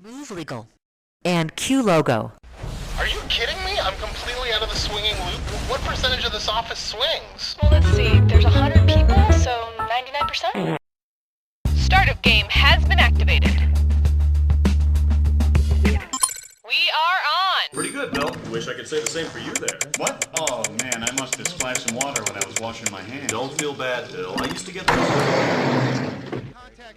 Move legal. And Q logo. Are you kidding me? I'm completely out of the swinging loop. What percentage of this office swings? Well, let's see. There's 100 people, so 99%? Startup game has been activated. We are on! Pretty good, Bill. Wish I could say the same for you there. What? Oh, man, I must have splashed some water when I was washing my hands. Don't feel bad, Bill. I used to get those.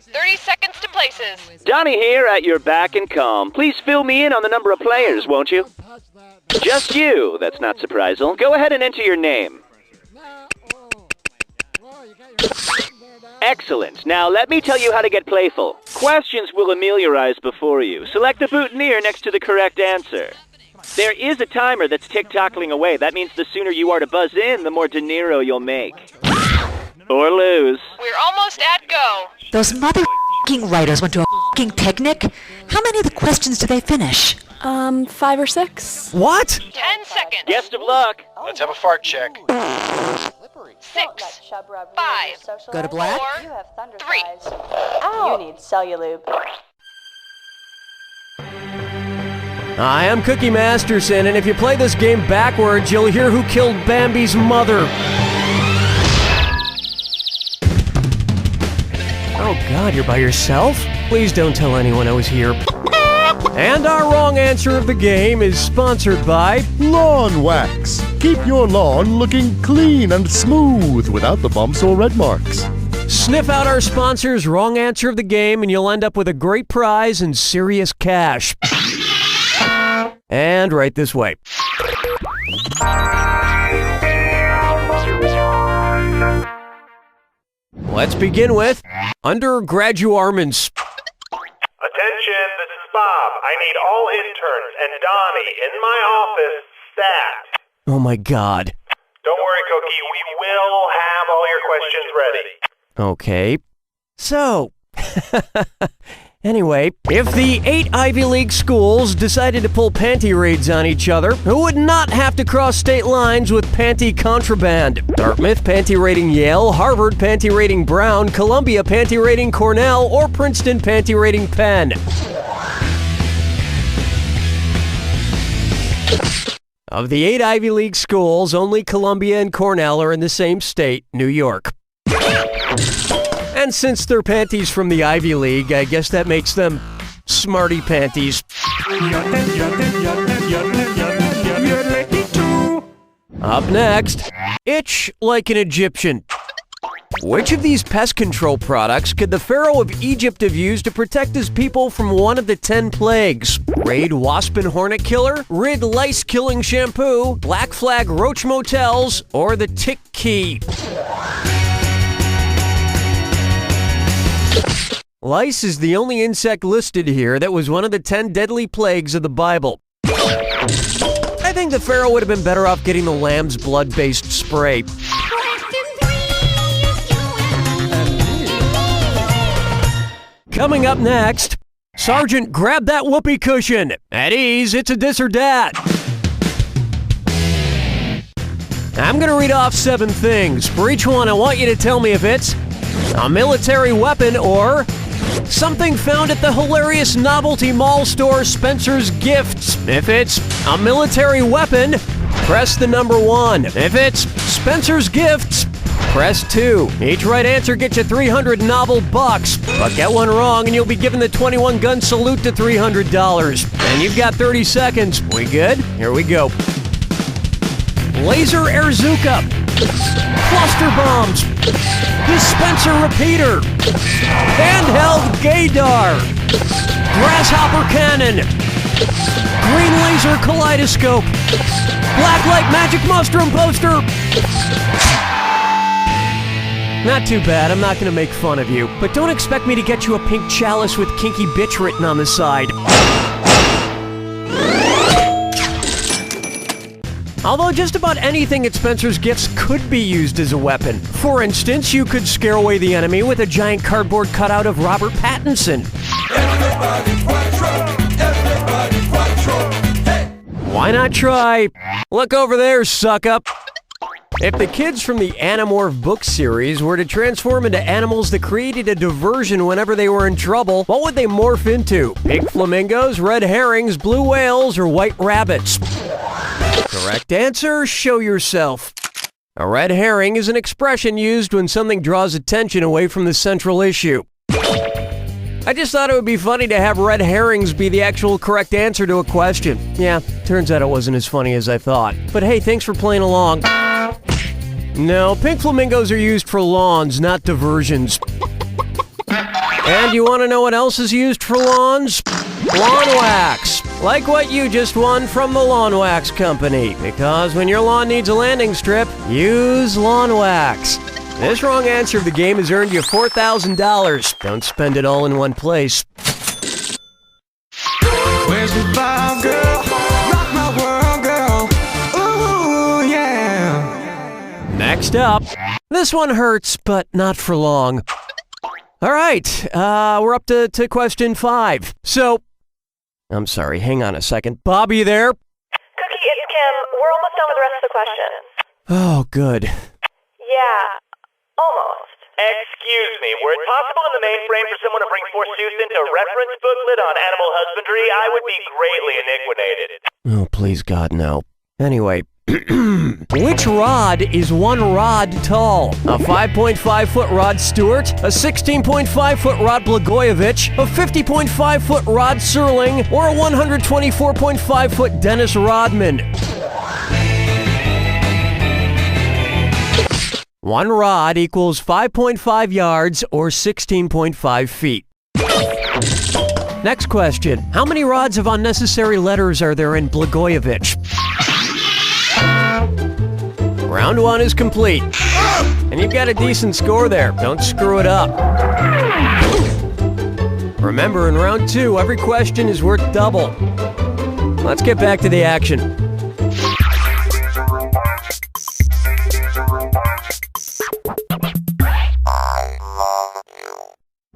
30 seconds to places. Donnie here at your back and calm. Please fill me in on the number of players, won't you? Just you. That's not surprising. Go ahead and enter your name. Excellent. Now let me tell you how to get playful. Questions will ameliorize before you. Select the boutonniere next to the correct answer. There is a timer that's tick-tockling away. That means the sooner you are to buzz in, the more De Niro you'll make. Or lose. We're almost at go. Those mother***ing writers went to a picnic. How many of the questions did they finish? 5 or 6. What? 10 seconds. Best of luck. Let's have a fart check. 6, 5, Go to black? 4, 3. You need Cellulube. I am Cookie Masterson, and if you play this game backwards, you'll hear who killed Bambi's mother. Oh God, you're by yourself? Please don't tell anyone I was here. And our wrong answer of the game is sponsored by Lawn Wax. Keep your lawn looking clean and smooth without the bumps or red marks. Sniff out our sponsor's wrong answer of the game and you'll end up with a great prize and serious cash. And right this way. Let's begin with undergraduarments. Attention, this is Bob. I need all interns and Donnie in my office stat. Oh my God. Don't worry, Cookie. We will have all your questions ready. Okay. So, anyway, if the 8 Ivy League schools decided to pull panty raids on each other, who would not have to cross state lines with panty contraband? Dartmouth panty raiding Yale, Harvard panty raiding Brown, Columbia panty raiding Cornell, or Princeton panty raiding Penn? Of the 8 Ivy League schools, only Columbia and Cornell are in the same state, New York. And since they're panties from the Ivy League, I guess that makes them smarty panties. Up next, itch like an Egyptian. Which of these pest control products could the Pharaoh of Egypt have used to protect his people from one of the 10 plagues? Raid Wasp and Hornet Killer, Rid Lice Killing Shampoo, Black Flag Roach Motels, or the Tick Key? Lice is the only insect listed here that was one of the 10 deadly plagues of the Bible. I think the Pharaoh would have been better off getting the lamb's blood-based spray. Coming up next, Sergeant, grab that whoopee cushion. At ease, it's a dis or dat. I'm gonna read off 7 things. For each one, I want you to tell me if it's a military weapon or something found at the hilarious novelty mall store Spencer's Gifts. If it's a military weapon, press the number 1. If it's Spencer's Gifts, press 2. Each right answer gets you 300 novel bucks. But get one wrong and you'll be given the 21 gun salute to $300. And you've got 30 seconds. We good? Here we go. Laser Airzuka. Cluster bombs. Dispenser repeater. Handheld gaydar. Grasshopper cannon. Green laser kaleidoscope. Blacklight magic mushroom poster. Not too bad, I'm not gonna make fun of you. But don't expect me to get you a pink chalice with kinky bitch written on the side. Although just about anything at Spencer's Gifts could be used as a weapon. For instance, you could scare away the enemy with a giant cardboard cutout of Robert Pattinson. Why not try? Look over there, suck up. If the kids from the Animorph book series were to transform into animals that created a diversion whenever they were in trouble, what would they morph into? Pink flamingos, red herrings, blue whales, or white rabbits? Correct answer, show yourself. A red herring is an expression used when something draws attention away from the central issue. I just thought it would be funny to have red herrings be the actual correct answer to a question. Yeah, turns out it wasn't as funny as I thought. But hey, thanks for playing along. No, pink flamingos are used for lawns, not diversions. And you want to know what else is used for lawns? Lawn wax. Like what you just won from the Lawn Wax Company. Because when your lawn needs a landing strip, use lawn wax. This wrong answer of the game has earned you $4,000. Don't spend it all in one place. Where's the vibe, girl? Rock my world, girl. Ooh, yeah. Next up, this one hurts, but not for long. All right, we're up to question 5. So, I'm sorry, hang on a second. Bob, you there? Cookie, it's Kim. We're almost done with the rest of the questions. Oh, good. Yeah, almost. Excuse me, were it possible in the mainframe for someone to bring forsooth into reference booklet on animal husbandry, I would be greatly iniquinated. Oh, please, God, no. Anyway, which rod is 1 rod tall? A 5.5-foot Rod Stewart, a 16.5-foot Rod Blagojevich, a 50.5-foot Rod Serling, or a 124.5-foot Dennis Rodman? 1 rod equals 5.5 yards or 16.5 feet. Next question. How many rods of unnecessary letters are there in Blagojevich? Round 1 is complete. And you've got a decent score there. Don't screw it up. Remember, in round 2, every question is worth double. Let's get back to the action.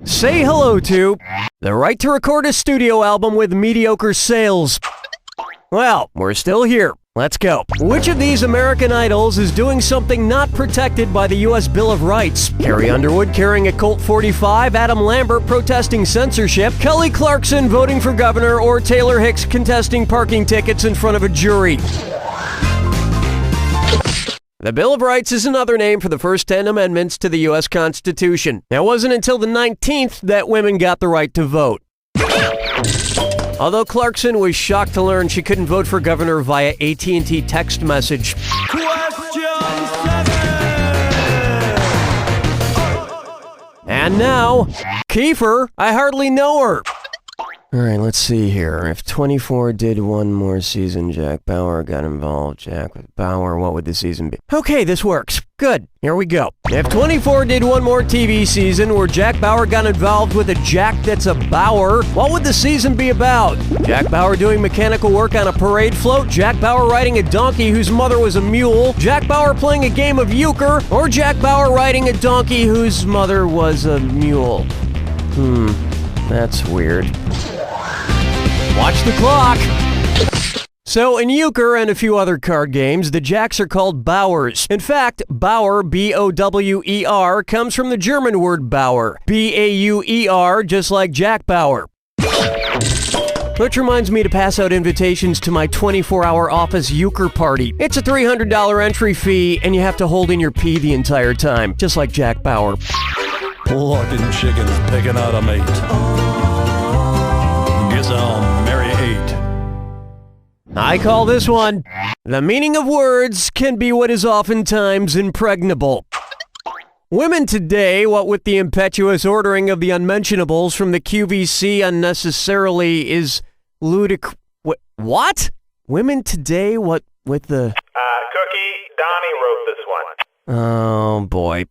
Say hello to the right to record a studio album with mediocre sales. Well, we're still here. Let's go. Which of these American Idols is doing something not protected by the U.S. Bill of Rights? Carrie Underwood carrying a Colt 45, Adam Lambert protesting censorship, Kelly Clarkson voting for governor, or Taylor Hicks contesting parking tickets in front of a jury? The Bill of Rights is another name for the first 10 amendments to the U.S. Constitution. Now, it wasn't until the 19th that women got the right to vote. Although Clarkson was shocked to learn she couldn't vote for governor via AT&T text message. And now, Kiefer, I hardly know her. All right, let's see here. If 24 did one more season, Jack Bauer got involved. Jack with Bauer, what would the season be? Okay, this works. Good. Here we go. If 24 did one more TV season where Jack Bauer got involved with a Jack that's a Bauer, what would the season be about? Jack Bauer doing mechanical work on a parade float, Jack Bauer riding a donkey whose mother was a mule, Jack Bauer playing a game of euchre, or Jack Bauer riding a donkey whose mother was a mule? That's weird. Watch the clock! So, in euchre and a few other card games, the jacks are called Bauers. In fact, Bauer, B-O-W-E-R, comes from the German word Bauer, B-A-U-E-R, just like Jack Bauer. Which reminds me to pass out invitations to my 24-hour office euchre party. It's a $300 entry fee, and you have to hold in your pee the entire time, just like Jack Bauer. Plucking chickens, picking out a mate. Guess I'll marry 8. I call this one, the meaning of words can be what is oftentimes impregnable. Women today, what with the impetuous ordering of the unmentionables from the QVC unnecessarily is ludicrous. What? Women today, what with the... Cookie, Donnie wrote this one. Oh, boy.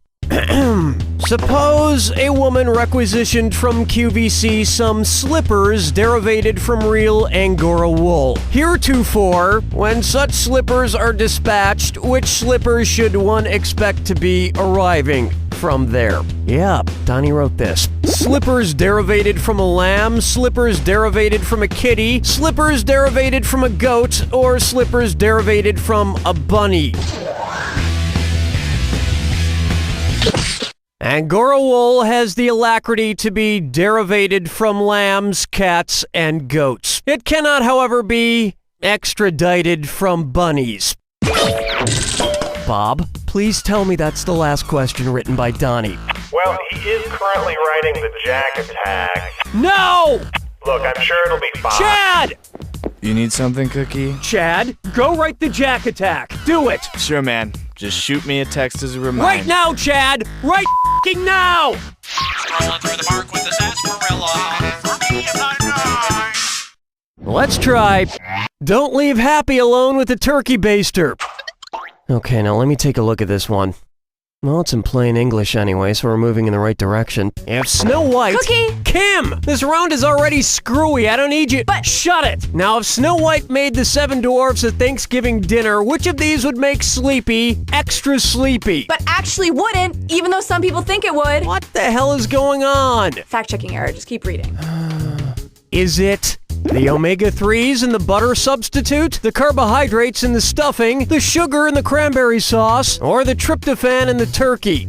Suppose a woman requisitioned from QVC some slippers derivated from real Angora wool. Heretofore, when such slippers are dispatched, which slippers should one expect to be arriving from there? Yeah, Donnie wrote this. Slippers derivated from a lamb, slippers derivated from a kitty, slippers derivated from a goat, or slippers derivated from a bunny. Angora wool has the alacrity to be derivated from lambs, cats, and goats. It cannot, however, be extradited from bunnies. Bob, please tell me that's the last question written by Donnie. Well, he is currently writing the Jack Attack. No! Look, I'm sure it'll be fine. Chad! You need something, Cookie? Chad, go write the Jack Attack. Do it! Sure, man. Just shoot me a text as a reminder. Right now, Chad! Right f***ing now! Strolling through the park with the sarsaparilla. For me, if I die. Let's try. Don't leave Happy alone with the turkey baster. Okay, now let me take a look at this one. Well, it's in plain English anyway, so we're moving in the right direction. If Snow White... Cookie! Kim! This round is already screwy, I don't need you... But shut it! Now, if Snow White made the 7 dwarfs a Thanksgiving dinner, which of these would make Sleepy extra sleepy? But actually wouldn't, even though some people think it would. What the hell is going on? Fact-checking error, just keep reading. Is it the omega-3s in the butter substitute, the carbohydrates in the stuffing, the sugar in the cranberry sauce, or the tryptophan in the turkey?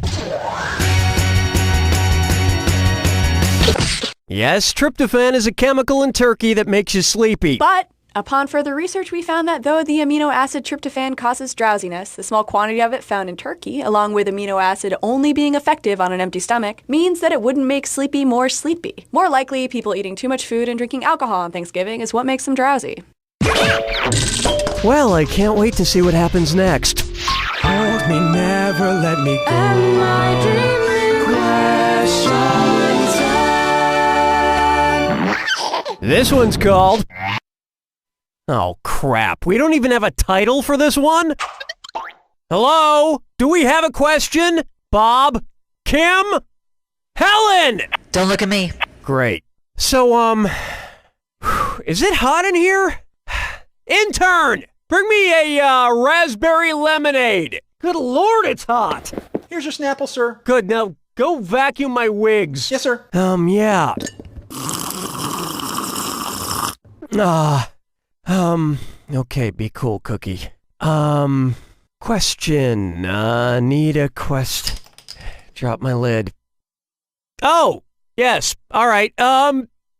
Yes, tryptophan is a chemical in turkey that makes you sleepy. But upon further research, we found that though the amino acid tryptophan causes drowsiness, the small quantity of it found in turkey, along with amino acid only being effective on an empty stomach, means that it wouldn't make sleepy more sleepy. More likely, people eating too much food and drinking alcohol on Thanksgiving is what makes them drowsy. Well, I can't wait to see what happens next. Hold me, never let me go. Am I dreaming? This one's called... Oh, crap. We don't even have a title for this one? Hello? Do we have a question? Bob? Kim? Helen! Don't look at me. Great. So, is it hot in here? Intern! Bring me a, raspberry lemonade. Good Lord, it's hot. Here's your Snapple, sir. Good, now go vacuum my wigs. Yes, sir. Yeah. Okay, be cool, Cookie. Question. Need a quest. Drop my lid. Oh, yes. All right.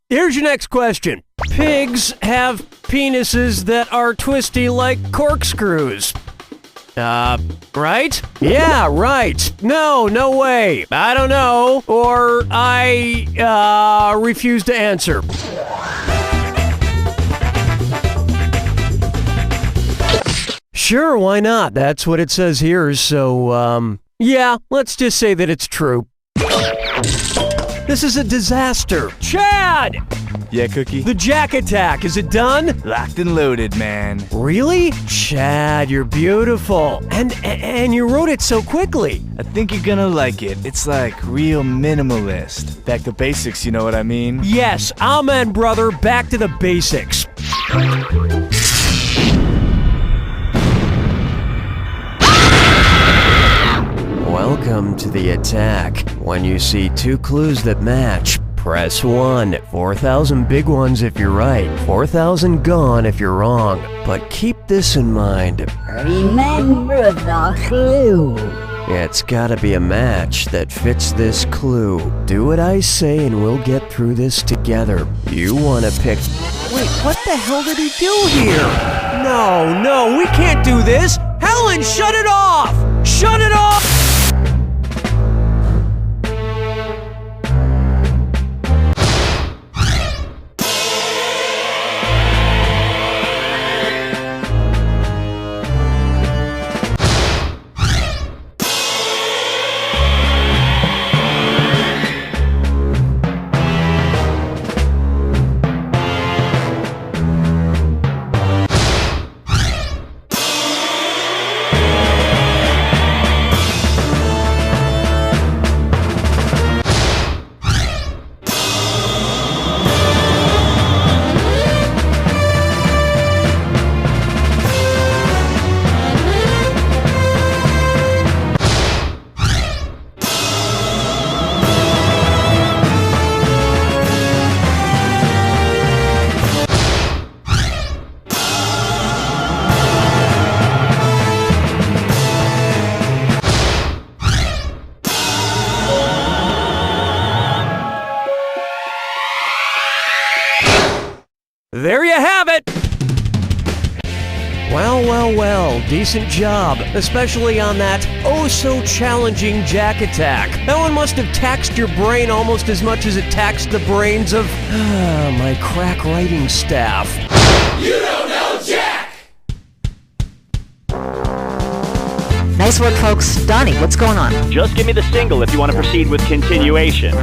Here's your next question. Pigs have penises that are twisty like corkscrews. Right? Yeah, right. No way. I don't know. Or I, refuse to answer. Sure, why not? That's what it says here, so, yeah, let's just say that it's true. This is a disaster. Chad! Yeah, Cookie? The Jack Attack, is it done? Locked and loaded, man. Really? Chad, you're beautiful. And you wrote it so quickly. I think you're gonna like it. It's like real minimalist. Back to basics, you know what I mean? Yes, amen, brother. Back to the basics. Welcome to the attack. When you see 2 clues that match, press 1. 4,000 big ones if you're right, 4,000 gone if you're wrong. But keep this in mind. Remember the clue. It's gotta be a match that fits this clue. Do what I say and we'll get through this together. You wanna pick... Wait, what the hell did he do here? No, we can't do this! Helen, shut it off! Shut it off! There you have it! Well, well, well, decent job, especially on that oh-so-challenging jack attack. That one must have taxed your brain almost as much as it taxed the brains of my crack writing staff. You don't know Jack! Nice work, folks. Donnie, what's going on? Just give me the single if you want to proceed with continuation.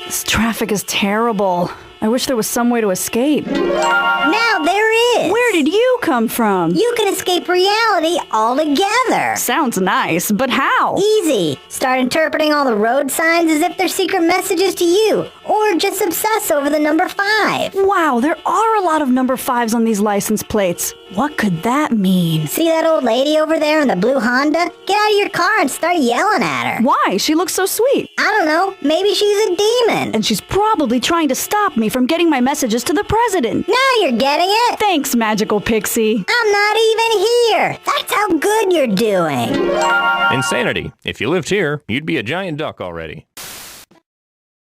This traffic is terrible. I wish there was some way to escape. Now there is! Where did you come from? You can escape reality altogether! Sounds nice, but how? Easy! Start interpreting all the road signs as if they're secret messages to you, or just obsess over the number 5. Wow, there are a lot of number 5s on these license plates. What could that mean? See that old lady over there in the blue Honda? Get out of your car and start yelling at her. Why? She looks so sweet. I don't know. Maybe she's a demon. And she's probably trying to stop me from getting my messages to the president. Now you're getting it. Thanks, magical pixie. I'm not even here. That's how good you're doing. Insanity. If you lived here, you'd be a giant duck already.